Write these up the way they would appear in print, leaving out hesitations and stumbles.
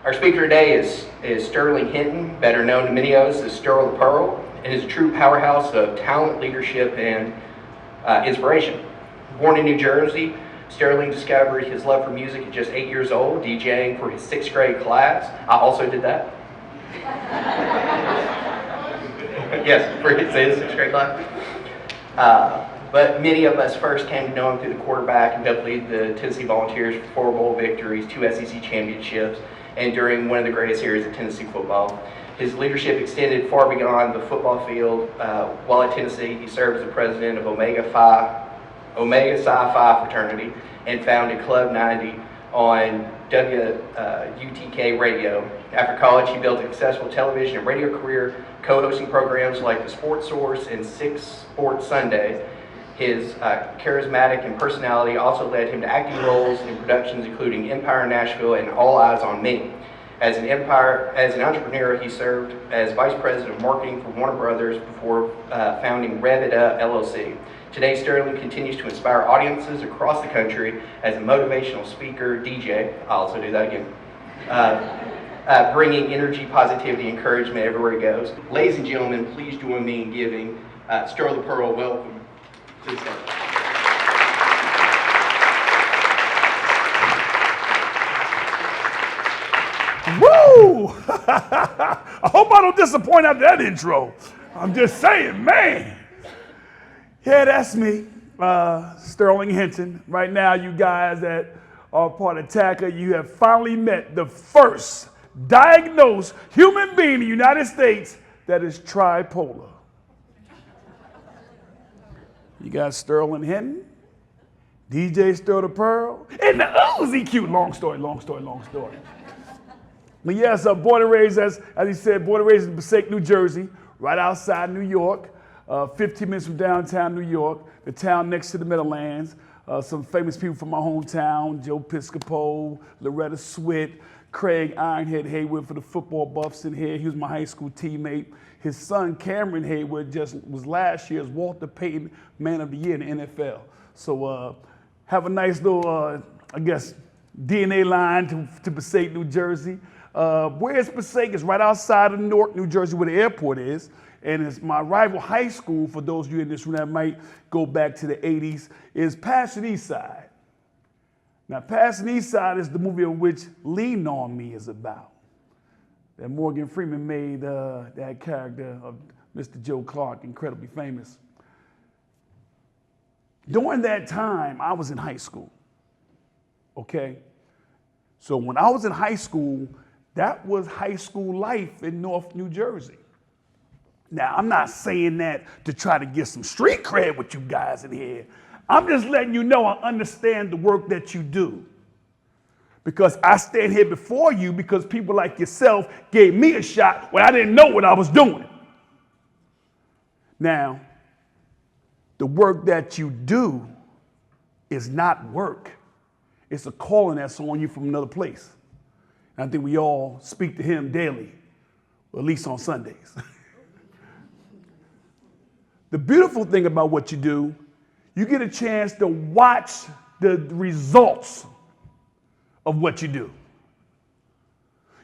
Our speaker today is Sterling Hinton, better known to many of us as Sterl the Pearl, and is a true powerhouse of talent, leadership, and inspiration. Born in New Jersey, Sterling discovered his love for music at just 8 years old, DJing for his 6th grade class. I also did that. Yes, for his 6th grade class. But many of us first came to know him through the quarterback and helped lead the Tennessee Volunteers for 4 bowl victories, 2 SEC championships, and during one of the greatest eras of Tennessee football. His leadership extended far beyond the football field. While at Tennessee, he served as the president of Omega Psi Phi fraternity and founded Club 90 on WUTK radio. After college, he built a successful television and radio career, co-hosting programs like The Sports Source and 6 Sports Sunday. His charismatic and personality also led him to acting roles in productions including Empire Nashville and All Eyes on Me. As an entrepreneur, he served as vice president of marketing for Warner Brothers before founding Rev It Up LLC. Today, Sterling continues to inspire audiences across the country as a motivational speaker, DJ. I'll also do that again. Bringing energy, positivity, encouragement everywhere he goes. Ladies and gentlemen, please join me in giving Sterl the Pearl welcome to the stage. Woo! I hope I don't disappoint after that intro. I'm just saying, man. Yeah, that's me, Sterling Hinton. Right now, you guys that are part of TACA, you have finally met the first diagnosed human being in the United States that is tripolar. You got Sterling Hinton, DJ Sterl the Pearl, and the Uzi cute. Long story. But yes, born and raised, as he said, born and raised in Passaic, New Jersey, right outside New York, 15 minutes from downtown New York, the town next to the Meadowlands. Some famous people from my hometown, Joe Piscopo, Loretta Swit, Craig Ironhead Haywood for the football buffs in here. He was my high school teammate. His son, Cameron Haywood, just was last year's Walter Payton Man of the Year in the NFL. So have a nice little, DNA line to Passaic, New Jersey. Where is Passaic? It's right outside of Newark, New Jersey, where the airport is. And it's my rival high school, for those of you in this room that might go back to the 80s, is Passion Eastside. Now, Passion Eastside is the movie in which Lean On Me is about. That Morgan Freeman made that character of Mr. Joe Clark, incredibly famous. During that time, I was in high school, okay? So when I was in high school, that was high school life in North New Jersey. Now, I'm not saying that to try to get some street cred with you guys in here. I'm just letting you know I understand the work that you do. Because I stand here before you because people like yourself gave me a shot when I didn't know what I was doing. Now, the work that you do is not work. It's a calling that's on you from another place. And I think we all speak to him daily, or at least on Sundays. The beautiful thing about what you do, you get a chance to watch the results of what you do.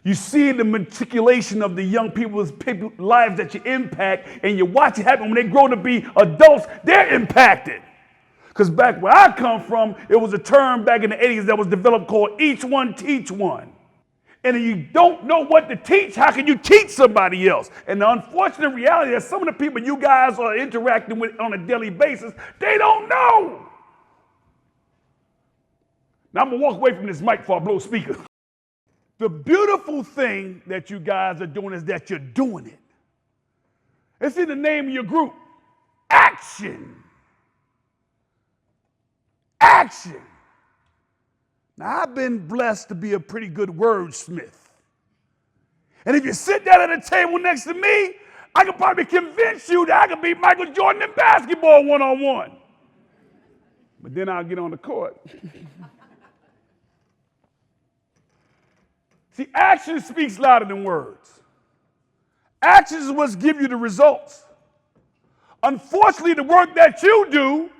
You see the meticulation of the young people's lives that you impact, and you watch it happen when they grow to be adults, they're impacted. Because back where I come from, it was a term back in the 80s that was developed called each one teach one. And if you don't know what to teach, how can you teach somebody else? And the unfortunate reality is some of the people you guys are interacting with on a daily basis, they don't know. Now I'm gonna walk away from this mic before I blow speaker. The beautiful thing that you guys are doing is that you're doing it. It's in the name of your group. Action. Action. Now, I've been blessed to be a pretty good wordsmith. And if you sit down at a table next to me, I could probably convince you that I could beat Michael Jordan in basketball one-on-one. But then I'll get on the court. See, action speaks louder than words. Action is what gives you the results. Unfortunately, the work that you do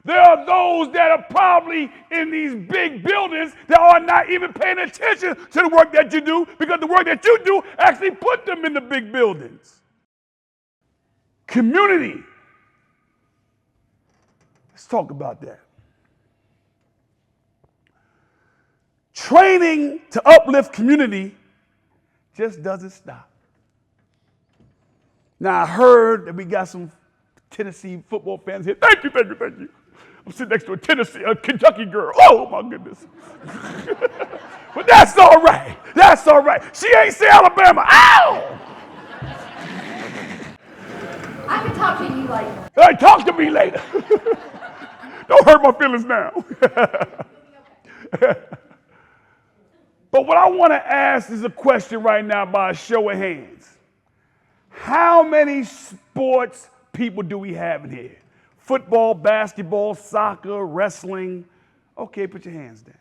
There are those that are probably in these big buildings that are not even paying attention to the work that you do, because the work that you do actually put them in the big buildings. Community. Let's talk about that. Training to uplift community just doesn't stop. Now, I heard that we got some Tennessee football fans here. Thank you, thank you, thank you. I'm sitting next to a Kentucky girl. Oh, my goodness. But that's all right. That's all right. She ain't say Alabama. Ow! I can talk to you later. Hey, talk to me later. Don't hurt my feelings now. But what I want to ask is a question right now by a show of hands. How many sports people do we have in here? Football, basketball, soccer, wrestling. Okay, put your hands down.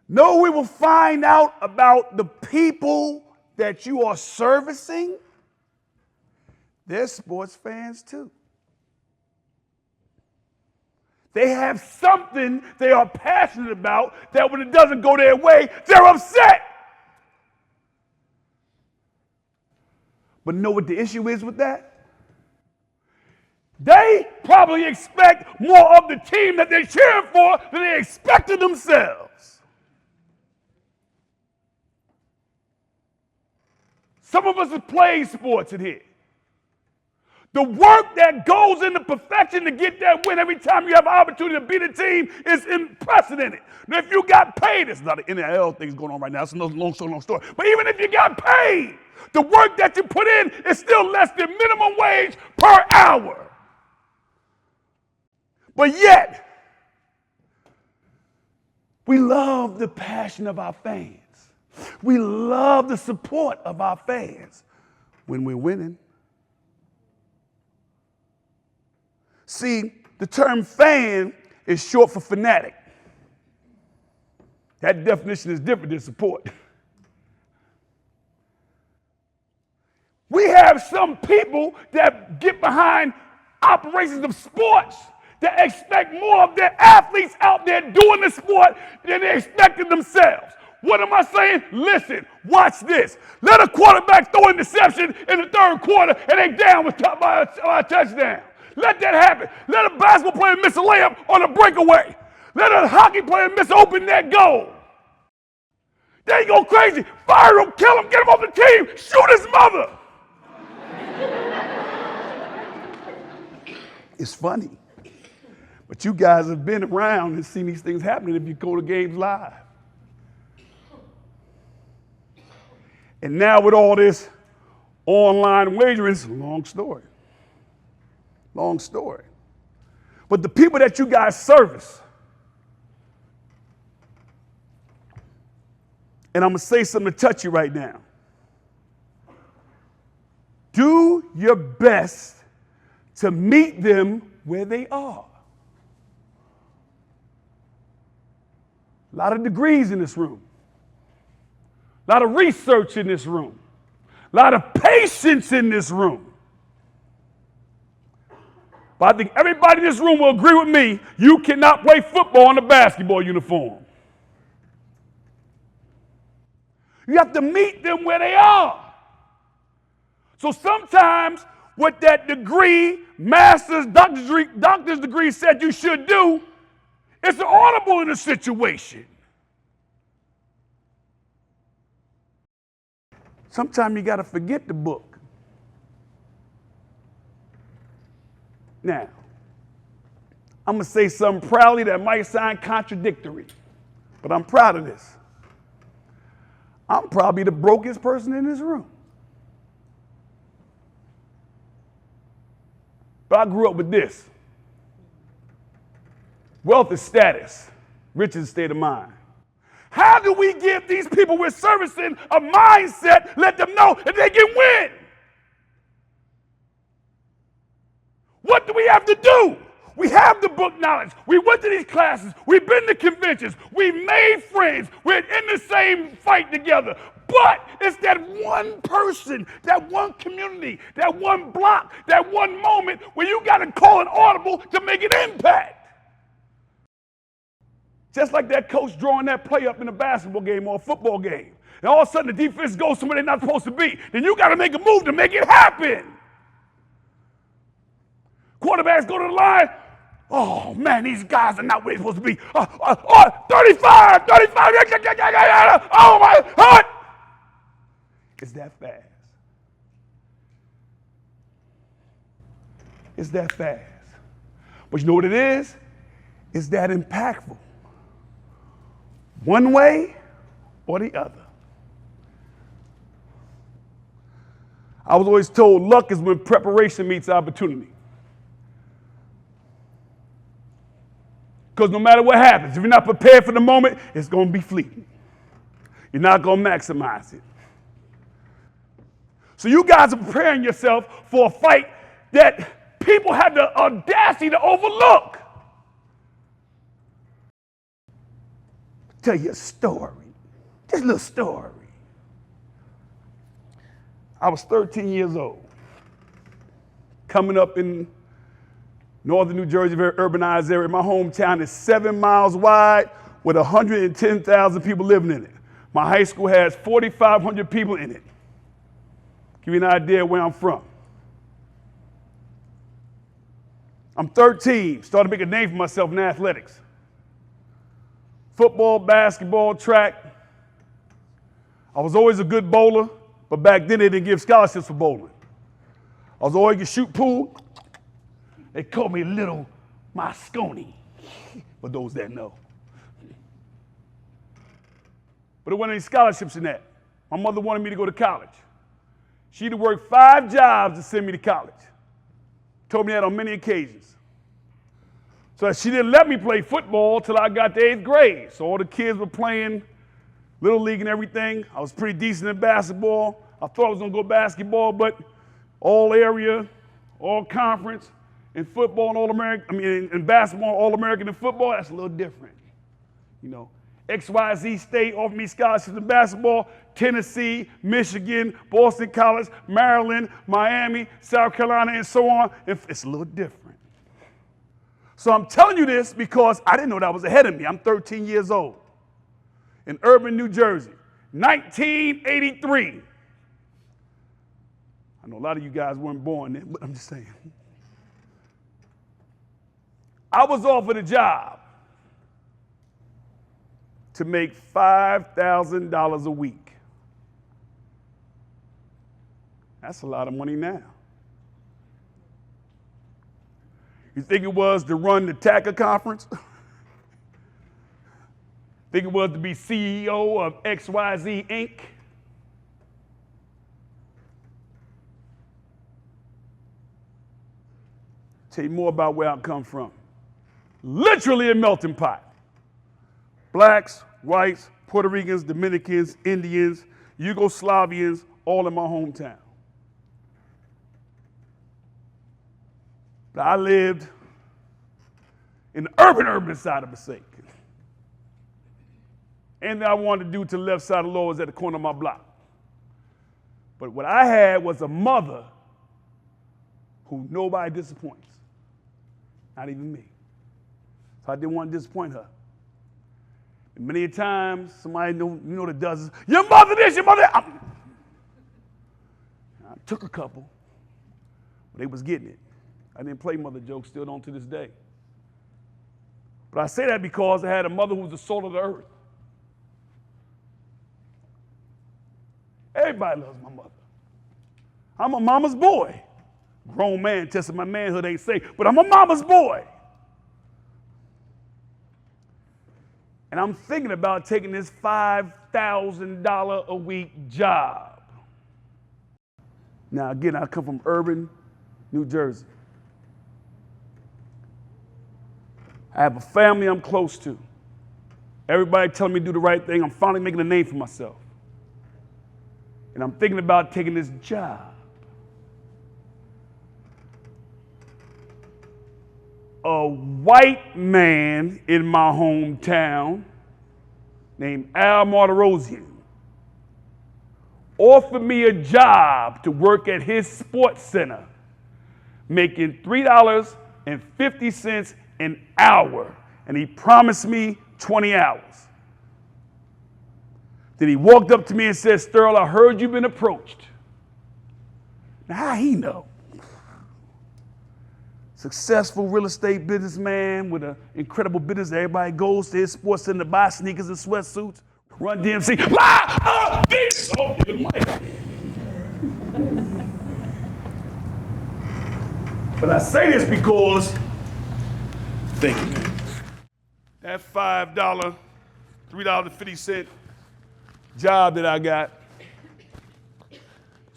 No, we will find out about the people that you are servicing. They're sports fans too. They have something they are passionate about that when it doesn't go their way, they're upset. But know what the issue is with that? They probably expect more of the team that they're cheering for than they expected themselves. Some of us have played sports in here. The work that goes into perfection to get that win every time you have an opportunity to beat a team is unprecedented. Now, if you got paid, it's not an NIL thing going on right now. It's a long story. But even if you got paid, the work that you put in is still less than minimum wage per hour. But yet, we love the passion of our fans. We love the support of our fans when we're winning. See, the term fan is short for fanatic. That definition is different than support. We have some people that get behind operations of sports that expect more of their athletes out there doing the sport than they expected themselves. What am I saying? Listen, watch this. Let a quarterback throw an interception in the third quarter and they down by a touchdown. Let that happen. Let a basketball player miss a layup on a breakaway. Let a hockey player miss an open net goal. They go crazy. Fire him, kill him, get him off the team, shoot his mother. It's funny. But you guys have been around and seen these things happening if you go to games live. And now with all this online wagering, it's a long story. Long story. But the people that you guys service, and I'm going to say something to touch you right now. Do your best to meet them where they are. A lot of degrees in this room. A lot of research in this room. A lot of patience in this room. But I think everybody in this room will agree with me, you cannot play football in a basketball uniform. You have to meet them where they are. So sometimes what that degree, master's, doctor's degree said you should do, it's audible in a situation. Sometimes you got to forget the book. Now, I'm going to say something proudly that might sound contradictory, but I'm proud of this. I'm probably the brokest person in this room. But I grew up with this. Wealth is status, riches is state of mind. How do we give these people we're servicing a mindset, let them know that they can win? What do we have to do? We have the book knowledge. We went to these classes. We've been to conventions. We made friends. We're in the same fight together. But it's that one person, that one community, that one block, that one moment where you got to call an audible to make an impact. Just like that coach drawing that play up in a basketball game or a football game. And all of a sudden the defense goes somewhere they're not supposed to be. Then you got to make a move to make it happen. Quarterbacks go to the line. Oh, man, these guys are not where they're supposed to be. 35. Oh, my heart. It's that fast. It's that fast. But you know what it is? It's that impactful. One way or the other. I was always told luck is when preparation meets opportunity. Because no matter what happens, if you're not prepared for the moment, it's going to be fleeting. You're not going to maximize it. So you guys are preparing yourself for a fight that people have the audacity to overlook. Tell you a story, just a little story. I was 13 years old, coming up in northern New Jersey, very urbanized area. My hometown is 7 miles wide with 110,000 people living in it. My high school has 4,500 people in it. Give you an idea where I'm from. I'm 13, started to make a name for myself in athletics. Football, basketball, track. I was always a good bowler, but back then they didn't give scholarships for bowling. I was always a shoot pool. They called me Little Moscone, for those that know. But there weren't any scholarships in that. My mother wanted me to go to college. She had to work 5 jobs to send me to college. Told me that on many occasions. So she didn't let me play football till I got to 8th grade. So all the kids were playing Little League and everything. I was pretty decent in basketball. I thought I was going to go basketball, but all area, all conference, in football and All-American, in basketball, All-American and football, that's a little different. You know, XYZ State offered me scholarships in basketball, Tennessee, Michigan, Boston College, Maryland, Miami, South Carolina, and so on. It's a little different. So I'm telling you this because I didn't know that was ahead of me. I'm 13 years old in urban New Jersey, 1983. I know a lot of you guys weren't born then, but I'm just saying. I was offered a job to make $5,000 a week. That's a lot of money now. You think it was to run the TACA conference? Think it was to be CEO of XYZ Inc.? Tell you more about where I come from. Literally a melting pot. Blacks, whites, Puerto Ricans, Dominicans, Indians, Yugoslavians, all in my hometown. But I lived in the urban side of Passaic. Anything I wanted to do to the left side of the law was at the corner of my block. But what I had was a mother who nobody disappoints. Not even me. So I didn't want to disappoint her. And many times, somebody that does this, your mother this, your mother that. I took a couple, but they was getting it. I didn't play mother jokes, still don't to this day. But I say that because I had a mother who was the salt of the earth. Everybody loves my mother. I'm a mama's boy. Grown man testing my manhood ain't safe, but I'm a mama's boy. And I'm thinking about taking this $5,000 a week job. Now, again, I come from urban New Jersey. I have a family I'm close to. Everybody telling me to do the right thing. I'm finally making a name for myself. And I'm thinking about taking this job. a white man in my hometown named Al Martirosian offered me a job to work at his sports center, making $3.50 an hour, and he promised me 20 hours. Then he walked up to me and said, Sterl, I heard you've been approached. Now, how he know? Successful real estate businessman with an incredible business. Everybody goes to his sports center to buy sneakers and sweatsuits, run DMC. But I say this because, thank you, man. That $5, $3.50 job that I got,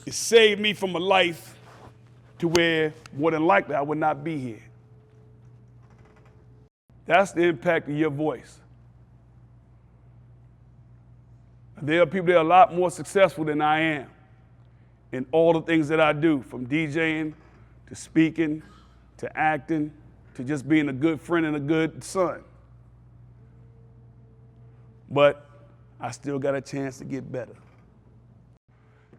it saved me from a life to where more than likely I would not be here. That's the impact of your voice. There are people that are a lot more successful than I am in all the things that I do, from DJing to speaking to acting to just being a good friend and a good son. But I still got a chance to get better.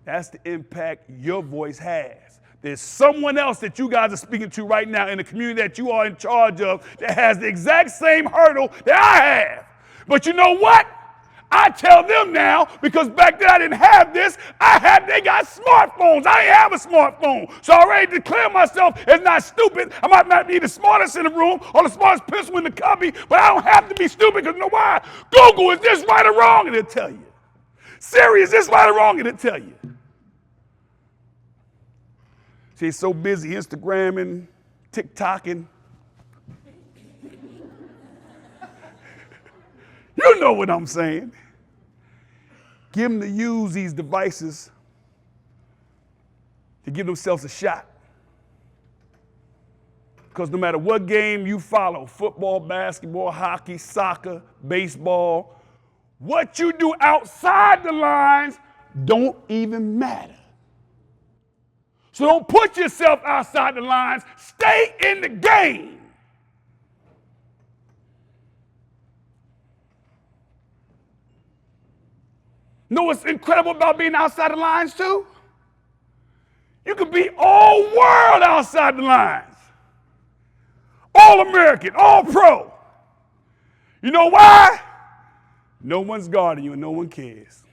That's the impact your voice has. There's someone else that you guys are speaking to right now in the community that you are in charge of that has the exact same hurdle that I have. But you know what? I tell them now, because back then I didn't have this, they got smartphones. I ain't have a smartphone. So I already declare myself as not stupid. I might not be the smartest in the room or the smartest pistol in the cubby, but I don't have to be stupid, because you know why? Google, is this right or wrong? And it'll tell you. Siri, is this right or wrong? And it'll tell you. She's so busy Instagramming, TikToking. You know what I'm saying. Give them to use these devices to give themselves a shot. Because no matter what game you follow, football, basketball, hockey, soccer, baseball, what you do outside the lines don't even matter. So don't put yourself outside the lines. Stay in the game. Know what's incredible about being outside the lines too? You can be all world outside the lines. All American, all pro. You know why? No one's guarding you and no one cares.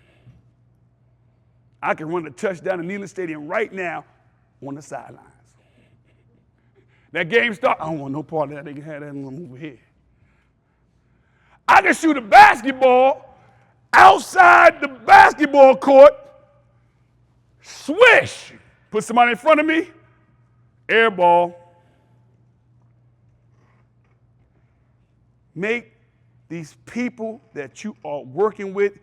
I can run a touchdown in Neyland Stadium right now on the sidelines. That game starts, I don't want no part of that. They can have that one over here. I can shoot a basketball outside the basketball court, swish, put somebody in front of me, air ball. Make these people that you are working with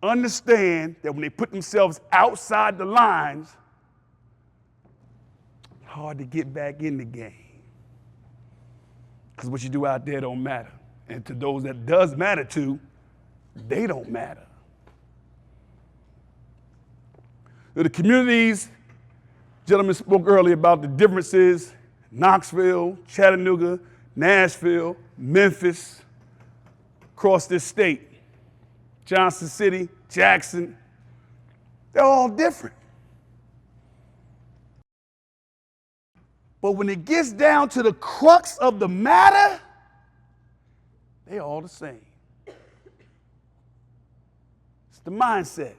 understand that when they put themselves outside the lines, it's hard to get back in the game. Because what you do out there don't matter. And to those that does matter to, they don't matter. The communities, gentlemen spoke earlier about the differences, Knoxville, Chattanooga, Nashville, Memphis, across this state, Johnson City, Jackson, they're all different. But when it gets down to the crux of the matter, they're all the same. It's the mindset.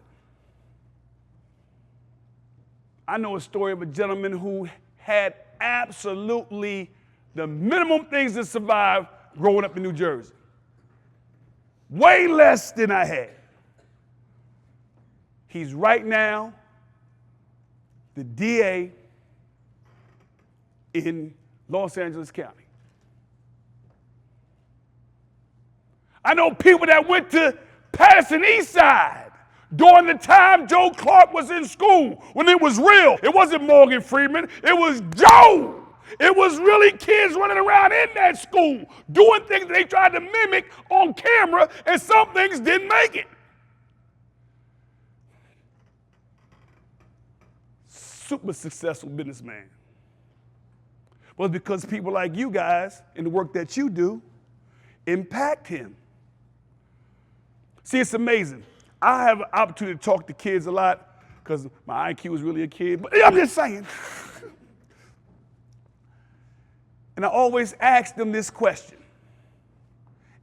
I know a story of a gentleman who had absolutely the minimum things to survive growing up in New Jersey. Way less than I had. He's right now the DA in Los Angeles County. I know people that went to Patterson East Side during the time Joe Clark was in school, when it was real. It wasn't Morgan Freeman, it was Joe. It was really kids running around in that school, doing things they tried to mimic on camera, and some things didn't make it. Super successful businessman. was because people like you guys and the work that you do impact him. See, it's amazing. I have an opportunity to talk to kids a lot because my IQ is really a kid, but I'm just saying. And I always ask them this question,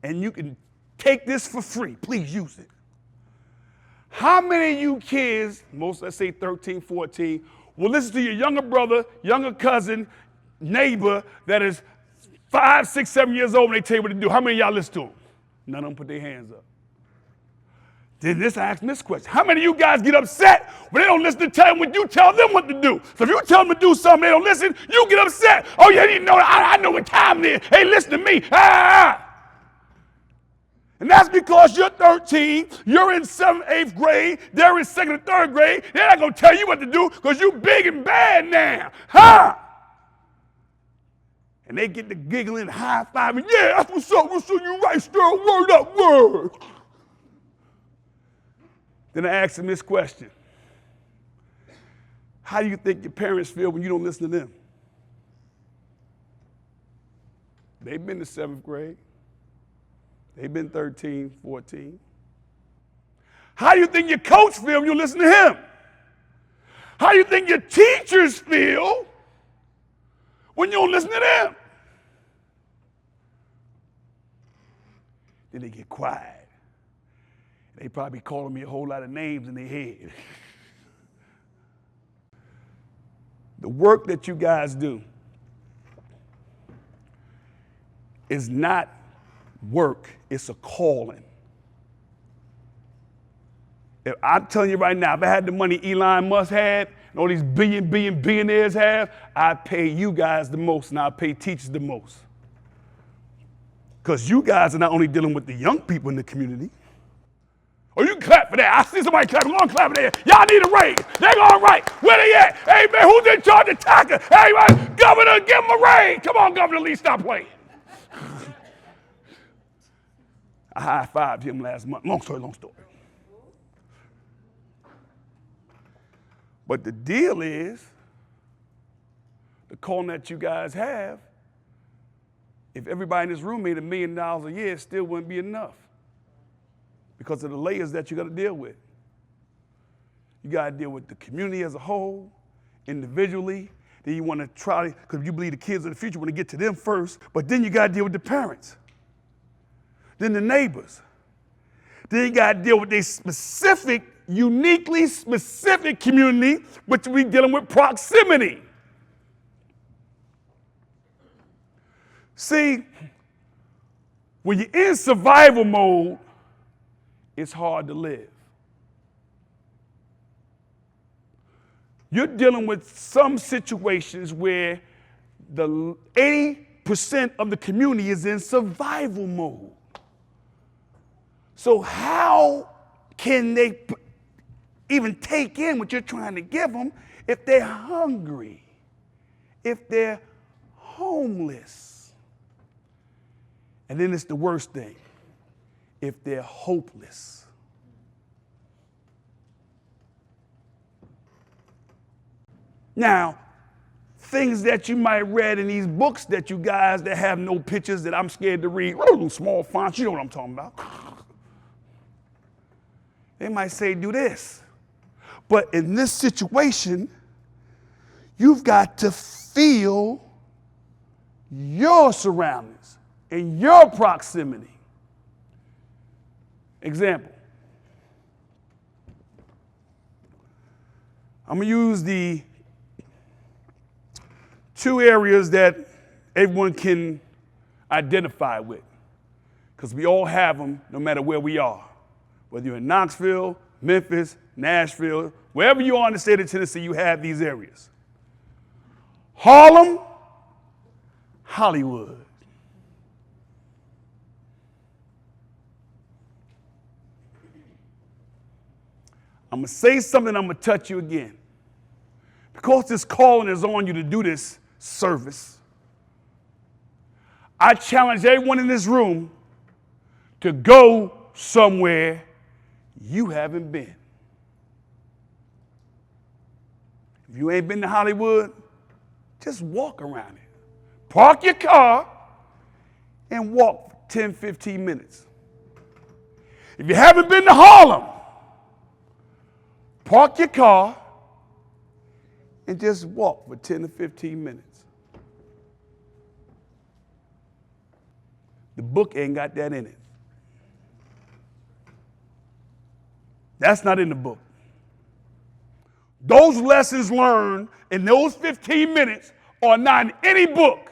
and you can take this for free. Please use it. How many of you kids, most let's say 13, 14, will listen to your younger brother, younger cousin, neighbor that is 5, 6, 7 years old and they tell you what to do? How many of y'all listen to them? None of them put their hands up. Then I ask them this question. How many of you guys get upset when they don't listen to tell them when you tell them what to do? So if you tell them to do something, they don't listen, you get upset. Oh, you didn't know that. I know what time it is. Hey, listen to me. And that's because you're 13, you're in 7th, 8th grade, they're in 2nd and 3rd grade. They're not going to tell you what to do because you're big and bad now. And they get to giggling, high-fiving. Yeah, that's what's up. What's up? You right, Sterl. Word up, word. Then I ask them this question. How do you think your parents feel when you don't listen to them? They've been to 7th grade. They've been 13, 14. How do you think your coach feels when you listen to him? How do you think your teachers feel when you don't listen to them? Then they get quiet. They probably calling me a whole lot of names in their head. The work that you guys do is not work, it's a calling. If I'm telling you right now, if I had the money Elon Musk had and all these billionaires have, I'd pay you guys the most and I'd pay teachers the most. Because you guys are not only dealing with the young people in the community. Oh, you can clap for that. I see somebody clapping. Go on, clap for that. Y'all need a raise. They're going right. Where they at? Hey, man, who's in charge of Tucker? Hey, man, Governor, give him a raise. Come on, Governor Lee, stop playing. I high-fived him last month. Long story. But the deal is, the calling that you guys have, if everybody in this room made $1 million a year, it still wouldn't be enough because of the layers that you got to deal with. You got to deal with the community as a whole, individually. Then you want to try, because you believe the kids of the future want to get to them first, but then you got to deal with the parents. Then the neighbors. Then you got to deal with a specific, uniquely specific community, which we dealing with proximity. See, when you're in survival mode, it's hard to live. You're dealing with some situations where the 80% of the community is in survival mode. So how can they even take in what you're trying to give them if they're hungry, if they're homeless? And then it's the worst thing, if they're hopeless. Now, things that you might have read in these books that you guys that have no pictures that I'm scared to read, small fonts, you know what I'm talking about. They might say, do this. But in this situation, you've got to feel your surroundings and your proximity. Example. I'm going to use the 2 areas that everyone can identify with, because we all have them no matter where we are. Whether you're in Knoxville, Memphis, Nashville, wherever you are in the state of Tennessee, you have these areas. Harlem, Hollywood. I'm going to say something, I'm going to touch you again. Because this calling is on you to do this service, I challenge everyone in this room to go somewhere you haven't been. If you ain't been to Hollywood, just walk around it. Park your car and walk for 10, 15 minutes. If you haven't been to Harlem, park your car and just walk for 10 to 15 minutes. The book ain't got that in it. That's not in the book. Those lessons learned in those 15 minutes are not in any book.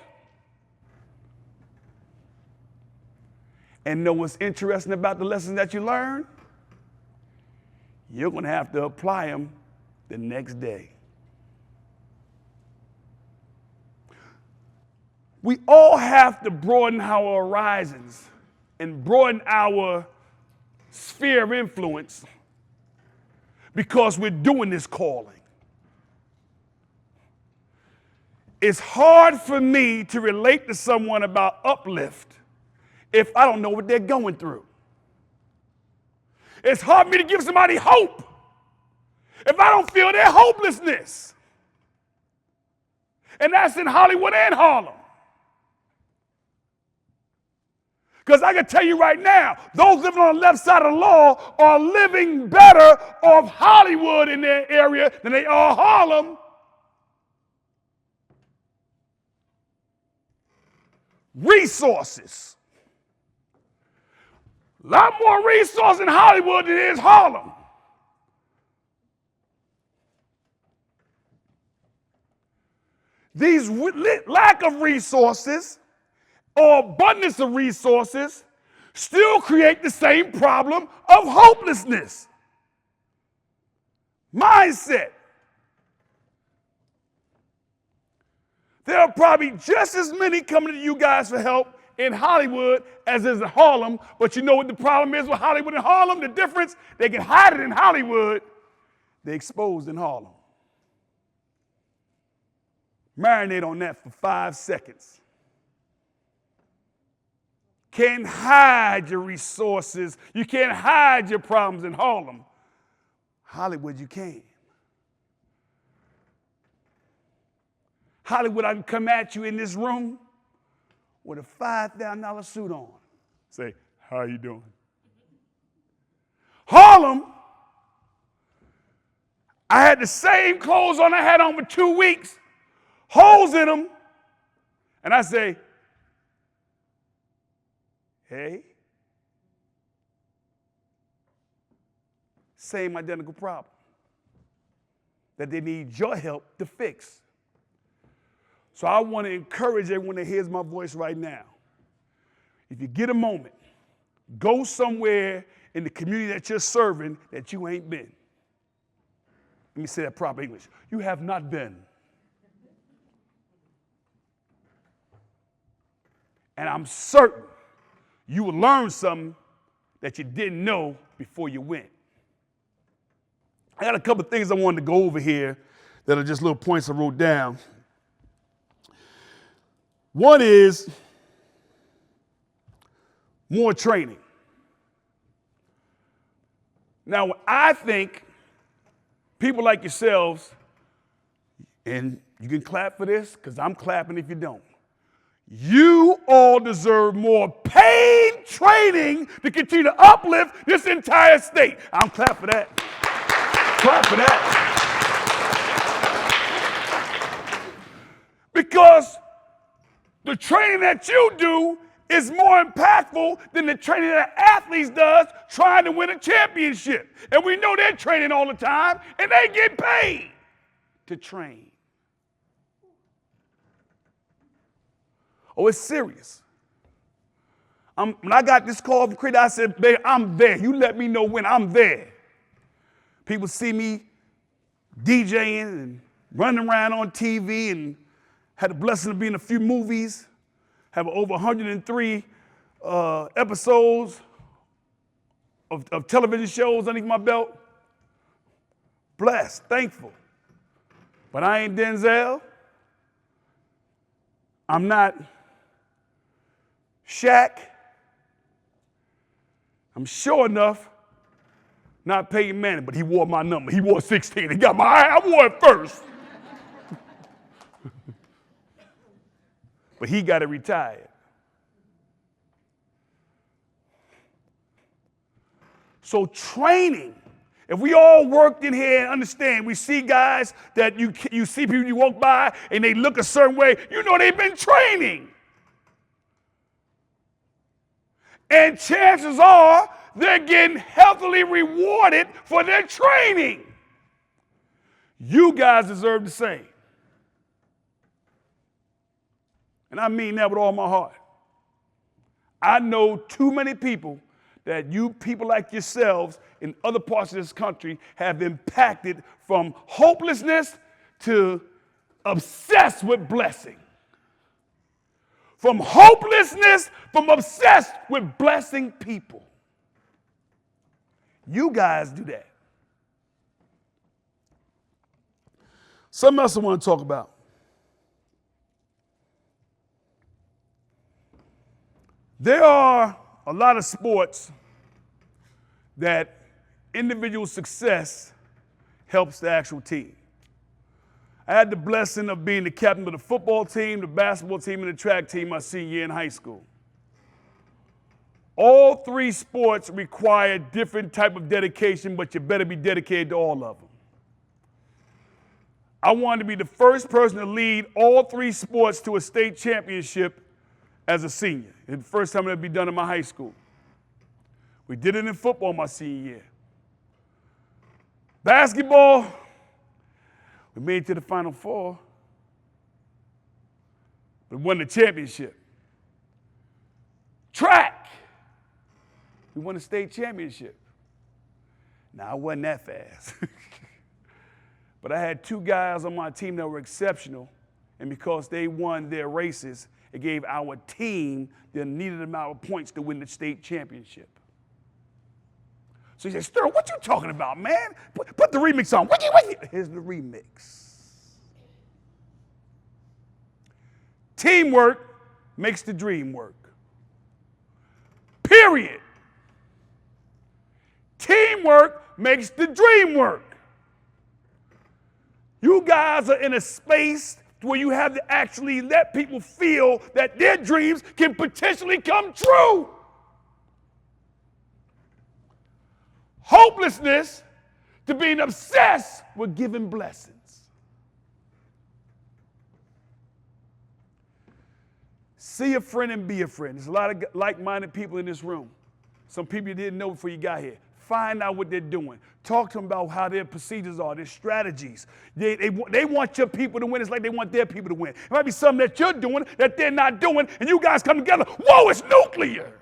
And know what's interesting about the lessons that you learn? You're going to have to apply them the next day. We all have to broaden our horizons and broaden our sphere of influence because we're doing this calling. It's hard for me to relate to someone about uplift if I don't know what they're going through. It's hard for me to give somebody hope if I don't feel their hopelessness. And that's in Hollywood and Harlem. Because I can tell you right now, those living on the left side of the law are living better off Hollywood in their area than they are Harlem. Resources. A lot more resources in Hollywood than there is Harlem. These lack of resources or abundance of resources still create the same problem of hopelessness. Mindset. There are probably just as many coming to you guys for help in Hollywood as is in Harlem, but you know what the problem is with Hollywood and Harlem? The difference, they can hide it in Hollywood, they're exposed in Harlem. Marinate on that for 5 seconds. Can't hide your resources. You can't hide your problems in Harlem. Hollywood, you can. Hollywood, I can come at you in this room with a $5,000 suit on. Say, how you doing? Harlem, I had the same clothes on I had on for 2 weeks, holes in them, and I say, hey, same identical problem that they need your help to fix. So I want to encourage everyone that hears my voice right now. If you get a moment, go somewhere in the community that you're serving that you ain't been. Let me say that proper English. You have not been. And I'm certain you will learn something that you didn't know before you went. I got a couple of things I wanted to go over here that are just little points I wrote down. One is more training. Now, I think people like yourselves, and you can clap for this because I'm clapping if you don't. You all deserve more paid training to continue to uplift this entire state. I'm clapping for that. Clap for that. Because the training that you do is more impactful than the training that athletes does trying to win a championship. And we know they're training all the time, and they get paid to train. Oh, it's serious. When I got this call from Creator, I said, babe, I'm there. You let me know when I'm there. People see me DJing and running around on TV and had the blessing of being in a few movies, have over 103 episodes of television shows underneath my belt. Blessed, thankful. But I ain't Denzel. I'm not Shaq. I'm sure enough not Peyton Manning, but he wore my number. He wore 16. He got my eye. I wore it first. but he got it retired. So training, if we all worked in here and understand, we see guys that you see people you walk by and they look a certain way, you know they've been training. And chances are they're getting healthily rewarded for their training. You guys deserve the same. And I mean that with all my heart. I know too many people that you people like yourselves in other parts of this country have impacted from hopelessness to obsessed with blessing. From hopelessness, from obsessed with blessing people. You guys do that. Something else I want to talk about. There are a lot of sports that individual success helps the actual team. I had the blessing of being the captain of the football team, the basketball team, and the track team my senior year in high school. All three sports require different type of dedication, but you better be dedicated to all of them. I wanted to be the first person to lead all three sports to a state championship as a senior. It's the first time it would be done in my high school. We did it in football my senior year. Basketball, we made it to the Final Four. We won the championship. Track, we won the state championship. Now, I wasn't that fast. But I had two guys on my team that were exceptional, and because they won their races, it gave our team the needed amount of points to win the state championship. So he said, Sterl, what you talking about, man? Put the remix on. Here's the remix. Teamwork makes the dream work. Period. Teamwork makes the dream work. You guys are in a space where you have to actually let people feel that their dreams can potentially come true. Hopelessness to being obsessed with giving blessings. See a friend and be a friend. There's a lot of like-minded people in this room. Some people you didn't know before you got here. Find out what they're doing. Talk to them about how their procedures are, their strategies. They want your people to win. It's like they want their people to win. It might be something that you're doing that they're not doing, and you guys come together. Whoa, it's nuclear.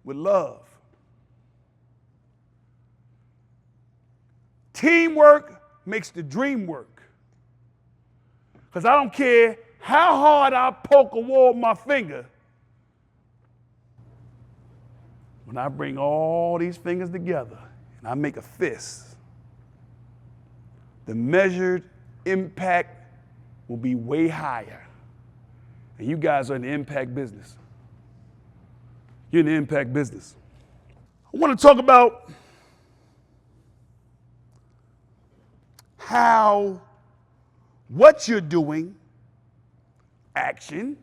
With love. Teamwork makes the dream work. Because I don't care how hard I poke a wall with my finger, when I bring all these fingers together and I make a fist, the measured impact will be way higher. And you guys are in the impact business. You're in the impact business. I want to talk about how what you're doing, action,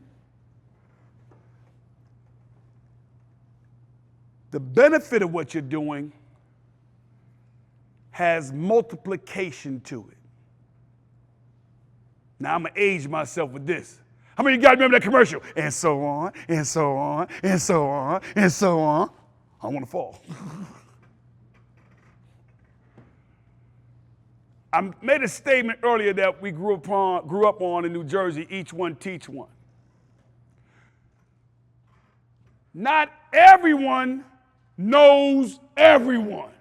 the benefit of what you're doing has multiplication to it. Now I'm going to age myself with this. How many of you guys remember that commercial? And so on, and so on, and so on, and so on. I don't want to fall. I made a statement earlier that we grew up on in New Jersey, each one teach one. Not everyone knows everyone.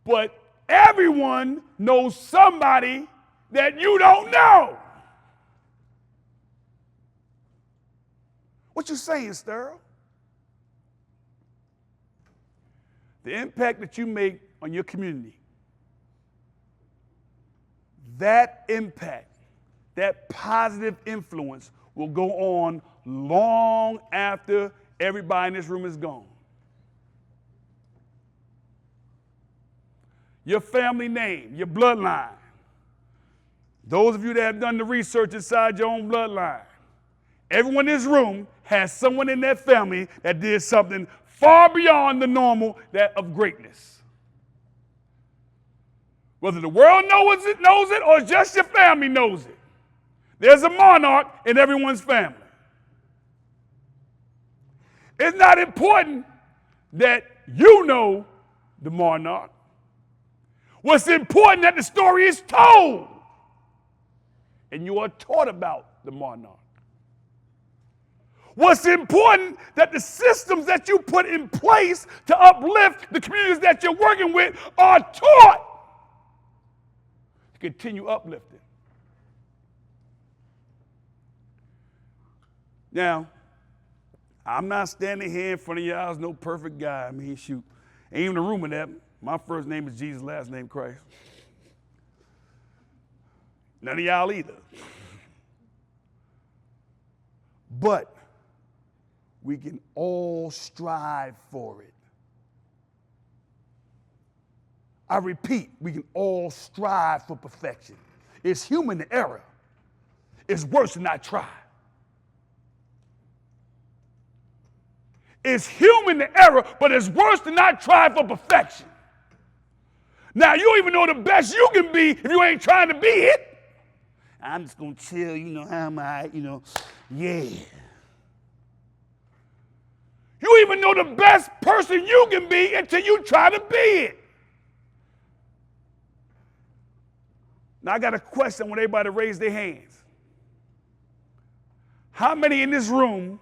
But everyone knows somebody that you don't know. What you saying, Sterl? The impact that you make on your community, that impact, that positive influence will go on long after everybody in this room is gone. Your family name, your bloodline, Those of you that have done the research inside your own bloodline, everyone in this room has someone in their family that did something far beyond the normal that of greatness. Whether the world knows it, or just your family knows it. There's a monarch in everyone's family. It's not important that you know the monarch. What's important that the story is told and you are taught about the monarch. What's important that the systems that you put in place to uplift the communities that you're working with are taught to continue uplifting. Now, I'm not standing here in front of y'all as no perfect guy. I mean, shoot, ain't even a rumor that my first name is Jesus, last name Christ. None of y'all either. But we can all strive for it. I repeat, we can all strive for perfection. It's human error. It's worse than not try. It's human error, but it's worse than not try for perfection. Now, you don't even know the best you can be if you ain't trying to be it. I'm just going to chill, how am I, yeah. You even know the best person you can be until you try to be it. Now, I got a question. I want everybody to raise their hands. How many in this room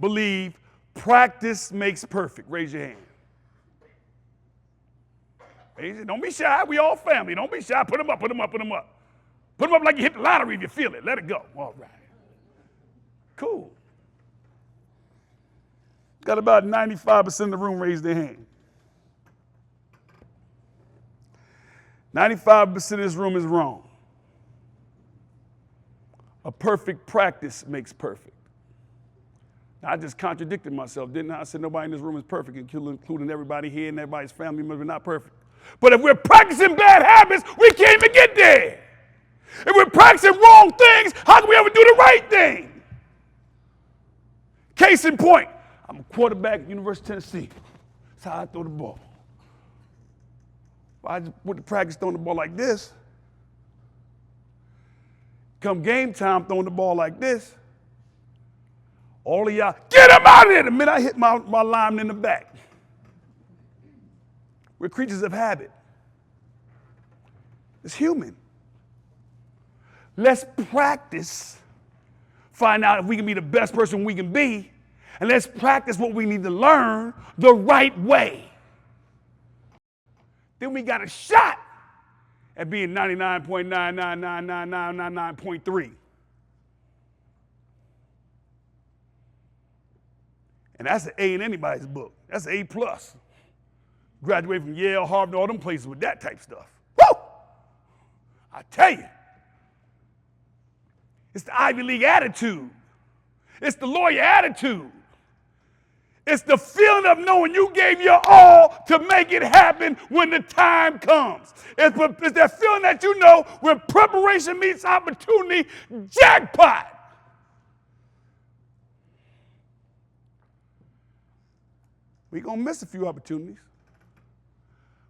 believe practice makes perfect? Raise your hand. Don't be shy. We all family. Don't be shy. Put them up, put them up, put them up. Put them up like you hit the lottery if you feel it. Let it go. All right. Cool. Got about 95% of the room raise their hand. 95% of this room is wrong. A perfect practice makes perfect. Now, I just contradicted myself, didn't I? I said nobody in this room is perfect, including everybody here and everybody's family members are not perfect. But if we're practicing bad habits, we can't even get there. If we're practicing wrong things, how can we ever do the right thing? Case in point, I'm a quarterback at University of Tennessee. That's how I throw the ball. If I just put the practice throwing the ball like this, come game time throwing the ball like this, all of y'all, get him out of there the minute I hit my lineman in the back. We're creatures of habit. It's human. Let's practice, find out if we can be the best person we can be, and let's practice what we need to learn the right way. Then we got a shot at being 99.9999999.3. And that's an A in anybody's book. That's an A+. Graduated from Yale, Harvard, all them places with that type stuff. Woo! I tell you. It's the Ivy League attitude. It's the lawyer attitude. It's the feeling of knowing you gave your all to make it happen when the time comes. It's that feeling that you know when preparation meets opportunity, jackpot. We're going to miss a few opportunities.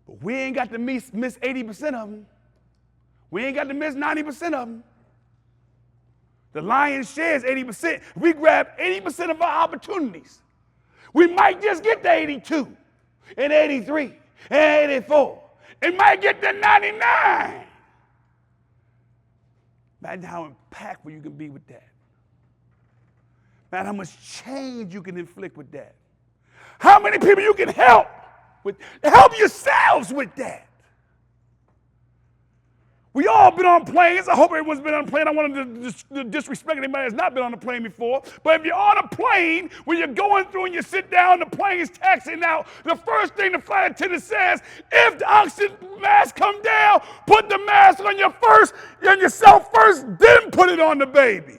But we ain't got to miss 80% of them. We ain't got to miss 90% of them. The lion's share is 80%. We grab 80% of our opportunities. We might just get to 82 and 83 and 84. It might get to 99. Imagine how impactful you can be with that. Imagine how much change you can inflict with that. How many people you can help yourselves with that. We all been on planes. I hope everyone's been on a plane. I want to disrespect anybody that's not been on a plane before. But if you're on a plane, when you're going through and you sit down, the plane is taxiing out, the first thing the flight attendant says, if the oxygen mask come down, put the mask on yourself first, then put it on the baby.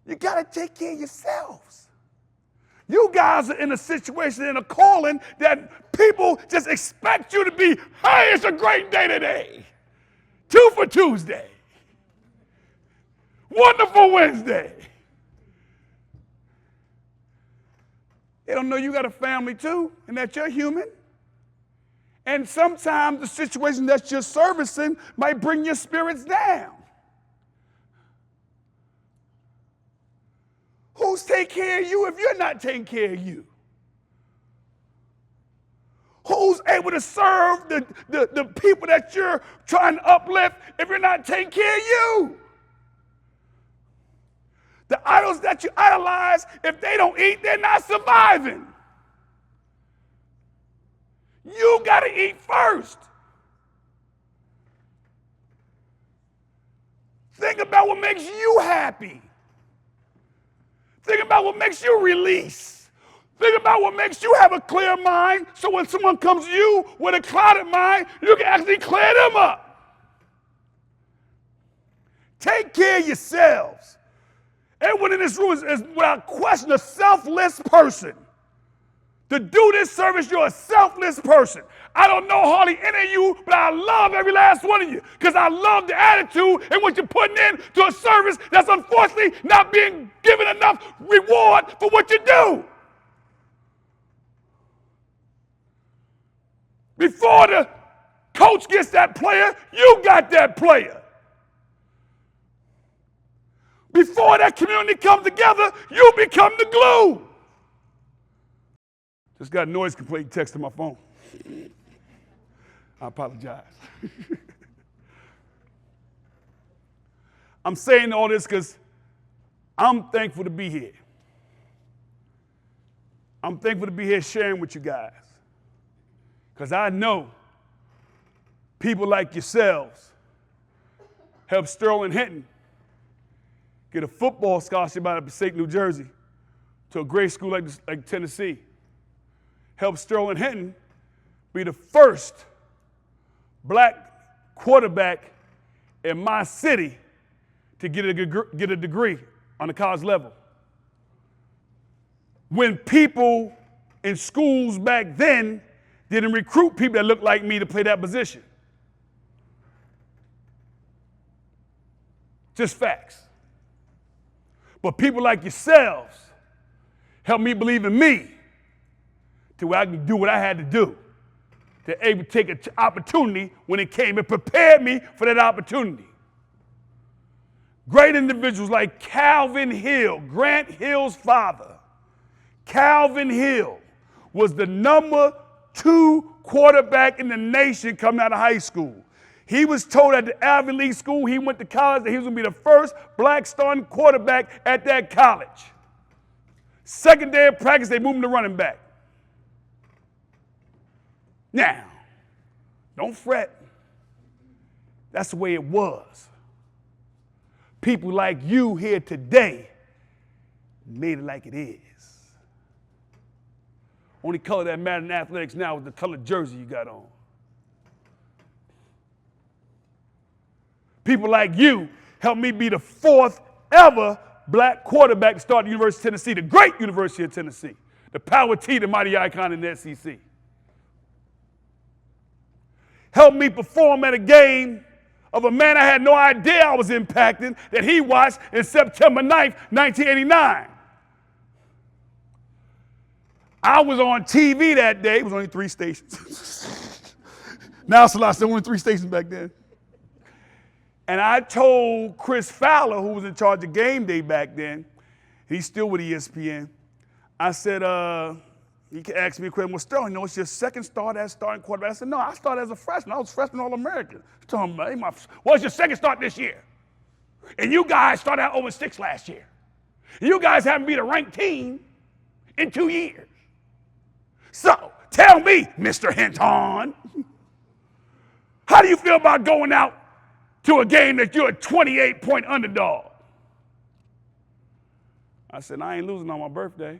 You got to take care of yourselves. You guys are in a situation, in a calling that people just expect you to be, hey, it's a great day today. 2 for Tuesday. Wonderful Wednesday. They don't know you got a family too, and that you're human. And sometimes the situation that you're servicing might bring your spirits down. Who's taking care of you if you're not taking care of you? Who's able to serve the people that you're trying to uplift if you're not taking care of you? The idols that you idolize, if they don't eat, they're not surviving. You got to eat first. Think about what makes you happy. Think about what makes you release. Think about what makes you have a clear mind, so when someone comes to you with a clouded mind, you can actually clear them up. Take care of yourselves. Everyone in this room is without question a selfless person. To do this service, you're a selfless person. I don't know hardly any of you, but I love every last one of you because I love the attitude and what you're putting in to a service that's unfortunately not being given enough reward for what you do. Before the coach gets that player, you got that player. Before that community comes together, you become the glue. Just got a noise complaint text on my phone. I apologize. I'm saying all this because I'm thankful to be here. I'm thankful to be here sharing with you guys. Because I know people like yourselves help Sterl and Hinton get a football scholarship out of Passaic, New Jersey, to a great school like Tennessee. Help Sterl and Hinton be the first black quarterback in my city to get a degree on the college level. When people in schools back then didn't recruit people that looked like me to play that position. Just facts. But people like yourselves help me believe in me to where I can do what I had to do, to able to take an opportunity when it came. It prepared me for that opportunity. Great individuals like Calvin Hill, Grant Hill's father. Calvin Hill was the number 2 quarterback in the nation coming out of high school. He was told at the Ivy League school he went to college that he was going to be the first black starting quarterback at that college. Second day of practice, they moved him to running back. Now, don't fret. That's the way it was. People like you here today made it like it is. Only color that matters in athletics now is the color jersey you got on. People like you helped me be the 4th ever black quarterback to start the University of Tennessee, the great University of Tennessee, the Power T, the mighty icon in the SEC. Helped me perform at a game of a man I had no idea I was impacting that he watched in September 9th, 1989. I was on TV that day. It was only 3 stations. Now it's a lot. There were only 3 stations back then. And I told Chris Fowler, who was in charge of game day back then, he's still with ESPN, I said, he asked me a question, well, Sterling, it's your second start as starting quarterback. I said, no, I started as a freshman. I was freshman All-American. He told me, what's your second start this year? And you guys started out 0-6 last year. You guys haven't beat a ranked team in 2 years. So, tell me, Mr. Hinton, how do you feel about going out to a game that you're a 28-point underdog? I said, I ain't losing on my birthday.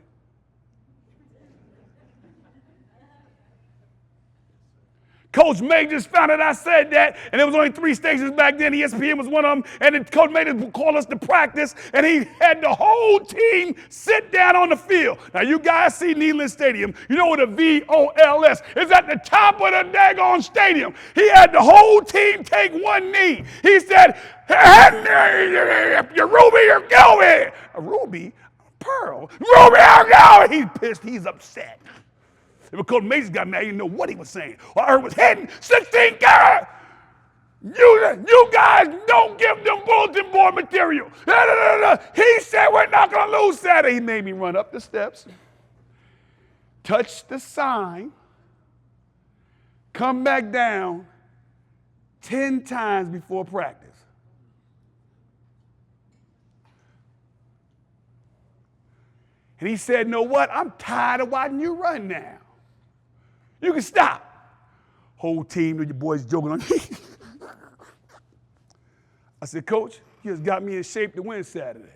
Coach May just found out I said that, and there was only 3 stations back then. ESPN was one of them, and then Coach May just called us to practice, and he had the whole team sit down on the field. Now, you guys see Neyland Stadium. You know what a VOLS is at the top of the daggone stadium. He had the whole team take one knee. He said, "You Ruby, you're going." A Ruby? Pearl? Ruby, I'm going. He's pissed. He's upset. If Coach Mason got mad, he didn't know what he was saying. All I heard was heading 16 carat. You guys don't give them bulletin board material. He said we're not going to lose Saturday. He made me run up the steps, touch the sign, come back down 10 times before practice. And he said, "Know what? I'm tired of watching you run now. You can stop." Whole team of your boys joking on me. I said, "Coach, you just got me in shape to win Saturday."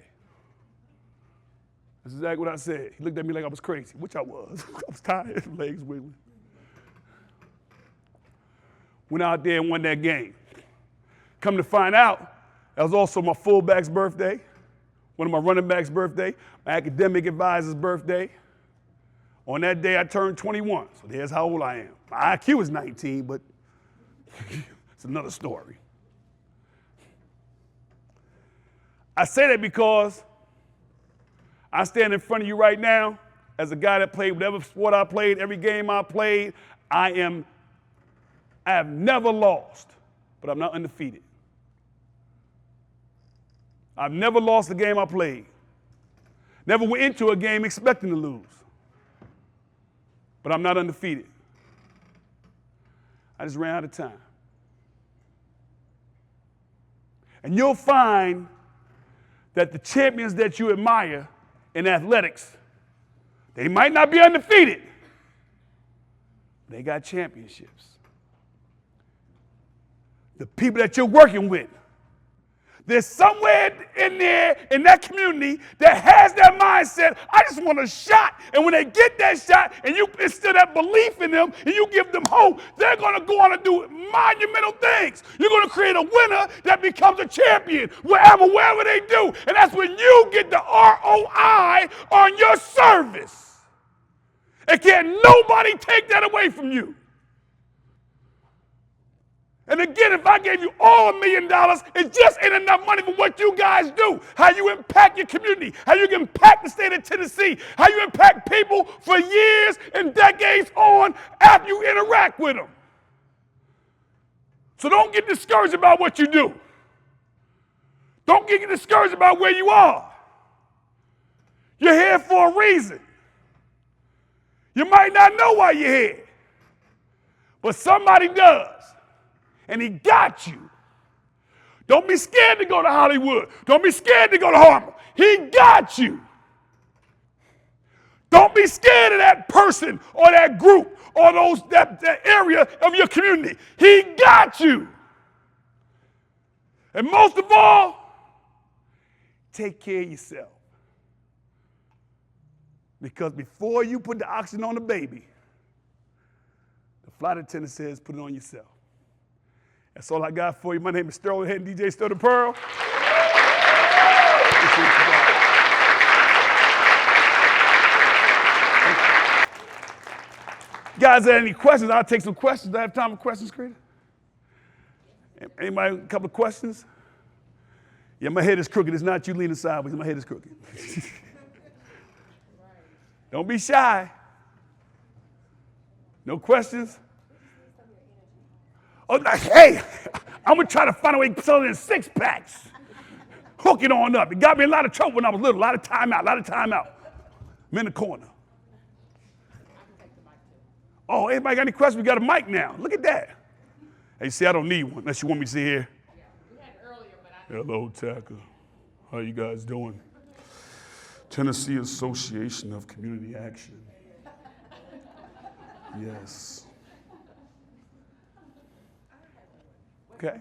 That's exactly what I said. He looked at me like I was crazy, which I was. I was tired, legs wiggling. Went out there and won that game. Come to find out, that was also my fullback's birthday, one of my running back's birthday, my academic advisor's birthday. On that day, I turned 21, so there's how old I am. My IQ is 19, but it's another story. I say that because I stand in front of you right now as a guy that played whatever sport I played, every game I played. I have never lost, but I'm not undefeated. I've never lost a game I played. Never went into a game expecting to lose. But I'm not undefeated. I just ran out of time. And you'll find that the champions that you admire in athletics, they might not be undefeated. They got championships. The people that you're working with, there's somewhere in there, in that community, that has that mindset, I just want a shot. And when they get that shot, and you instill that belief in them, and you give them hope, they're going to go on and do monumental things. You're going to create a winner that becomes a champion, wherever they do. And that's when you get the ROI on your service. And can't nobody take that away from you. And again, if I gave you all $1 million, it just ain't enough money for what you guys do. How you impact your community, how you impact the state of Tennessee, how you impact people for years and decades on after you interact with them. So don't get discouraged about what you do. Don't get discouraged about where you are. You're here for a reason. You might not know why you're here, but somebody does. And he got you. Don't be scared to go to Hollywood. Don't be scared to go to Harlem. He got you. Don't be scared of that person or that group or that area of your community. He got you. And most of all, take care of yourself. Because before you put the oxygen on the baby, the flight attendant says put it on yourself. That's all I got for you. My name is Sterl, head DJ Sterl the Pearl. Guys, have any questions? I'll take some questions. Do I have time for questions, Creed? Anybody, a couple of questions? Yeah, my head is crooked. It's not you leaning sideways. My head is crooked. Don't be shy. No questions? Oh, hey, I'm going to try to find a way to sell it in 6-packs. Hook it on up. It got me in a lot of trouble when I was little. A lot of time out. I'm in the corner. Oh, anybody got any questions? We got a mic now. Look at that. Hey, see, I don't need one unless you want me to sit here. Yeah, we had it earlier, but Hello, Tacker. How you guys doing? Tennessee Association of Community Action. Yes. Okay.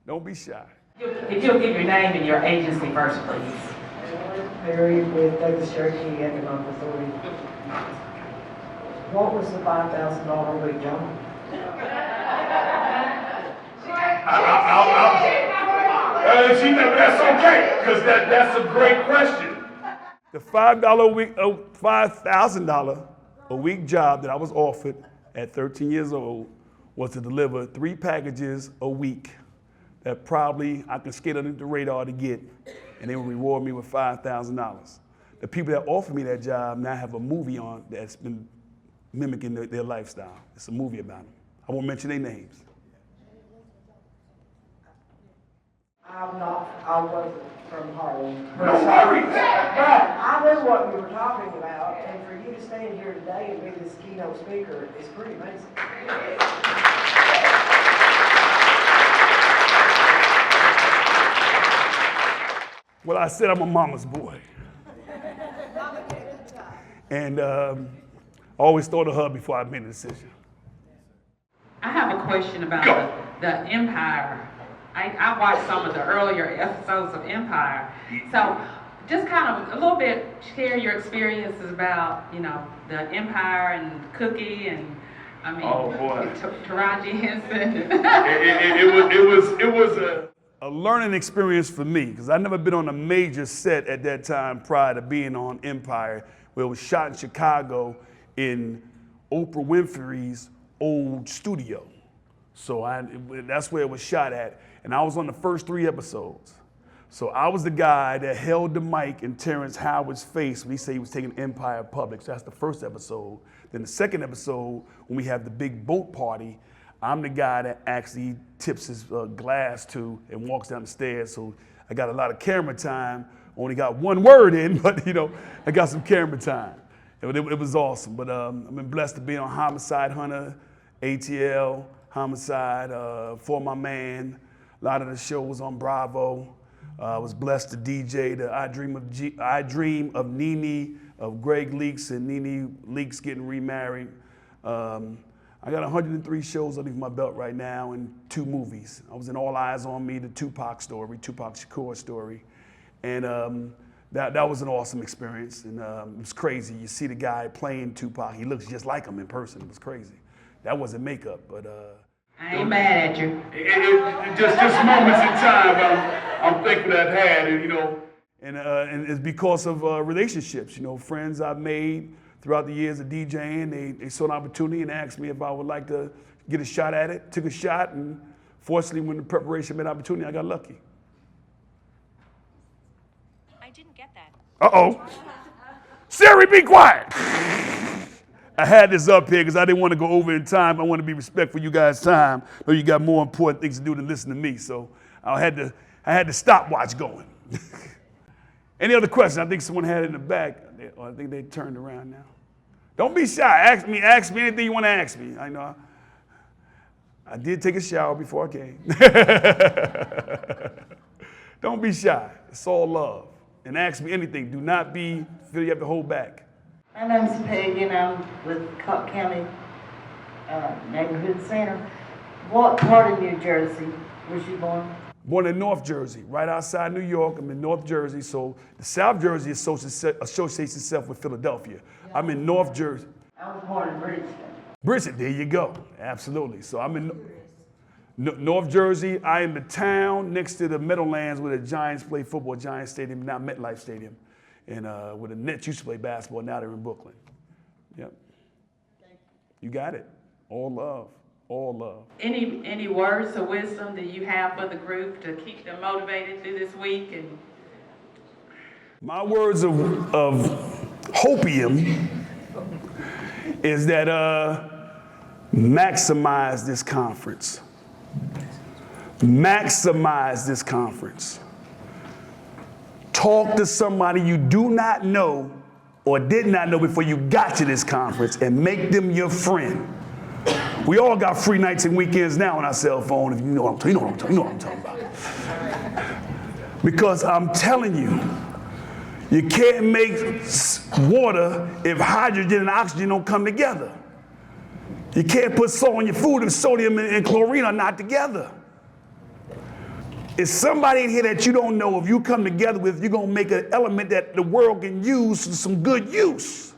Don't be shy. If you'll give your name and your agency first, please. Mary with Douglas Cherokee Economic Authority. What was the $5,000 a week job? That's okay, because that's a great question. The $5,000 a week job that I was offered at 13 years old was to deliver 3 packages a week that probably I can skate under the radar to get, and they would reward me with $5,000. The people that offered me that job now have a movie on that's been mimicking their lifestyle. It's a movie about them. I won't mention their names. I wasn't from Harlem. No worries. But I knew what we were talking about, and for you to stand here today and be this keynote speaker is pretty amazing. Well, I said I'm a mama's boy. And I always thought of her before I made a decision. I have a question about the Empire. I watched some of the earlier episodes of Empire. So just kind of a little bit share your experiences about, the Empire and Cookie and, Taraji Henson. It was a learning experience for me, because I'd never been on a major set at that time prior to being on Empire, where it was shot in Chicago in Oprah Winfrey's old studio. So that's where it was shot at. And I was on the first 3 episodes. So I was the guy that held the mic in Terrence Howard's face when he said he was taking Empire public. So that's the first episode. Then the second episode, when we have the big boat party, I'm the guy that actually tips his glass to and walks down the stairs. So I got a lot of camera time. Only got 1 word in, but I got some camera time. It was awesome. But I've been blessed to be on Homicide Hunter, ATL, Homicide, For My Man. A lot of the shows on Bravo. I was blessed to DJ the I Dream of Nene, of Greg Leaks and Nene Leaks getting remarried. I got 103 shows underneath my belt right now and 2 movies. I was in All Eyes on Me, the Tupac Shakur story. And that was an awesome experience. And it was crazy. You see the guy playing Tupac, he looks just like him in person. It was crazy. That wasn't makeup, but I ain't mad at you. Just moments in time I'm thankful that I've had, and it's because of relationships, friends I've made throughout the years of DJing. They saw an opportunity and asked me if I would like to get a shot at it. Took a shot, and fortunately, when the preparation met opportunity, I got lucky. I didn't get that. Uh-oh. Siri, be quiet. I had this up here because I didn't want to go over in time. I want to be respectful of you guys' time. Know you got more important things to do than listen to me. So I had the stopwatch going. Any other questions? I think someone had it in the back. Or I think they turned around now. Don't be shy. Ask me anything you want to ask me. I know I did take a shower before I came. Don't be shy. It's all love. And ask me anything. Do not feel you have to hold back. My name's Peggy, and I'm with Cobb County Neighborhood Center. What part of New Jersey was you born? Born in North Jersey, right outside New York. I'm in North Jersey, so the South Jersey associates itself with Philadelphia. Yeah. I'm in North Jersey. I was born in Bridgeton. Bridgeton, there you go. Absolutely. So I'm in North Jersey. I am the town next to the Meadowlands where the Giants play football, Giants Stadium, now MetLife Stadium. And where the Nets used to play basketball, now they're in Brooklyn. Yep. You got it. All love. All love. Any words of wisdom that you have for the group to keep them motivated through this week? And my words of hopium is that maximize this conference. Maximize this conference. Talk to somebody you do not know or did not know before you got to this conference and make them your friend. We all got free nights and weekends now on our cell phone, if you know what I'm talking about. Because I'm telling you, you can't make water if hydrogen and oxygen don't come together. You can't put salt on your food if sodium and chlorine are not together. It's somebody in here that you don't know, if you come together with, you're going to make an element that the world can use for some good use.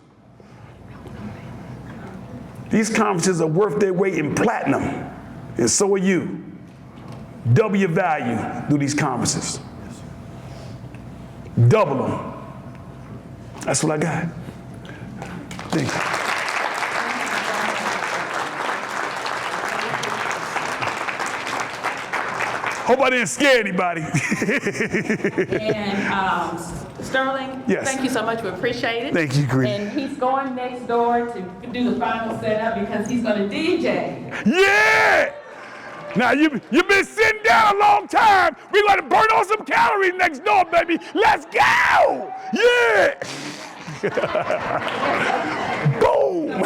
These conferences are worth their weight in platinum, and so are you. Double your value through these conferences. Double them. That's what I got. Thank you. Hope I didn't scare anybody. And Sterling, Yes. thank you so much. We appreciate it. Thank you, Green. And he's going next door to do the final setup because he's going to DJ. Yeah! Now, you've been sitting down a long time. We're going to burn on some calories next door, baby. Let's go! Yeah! Boom!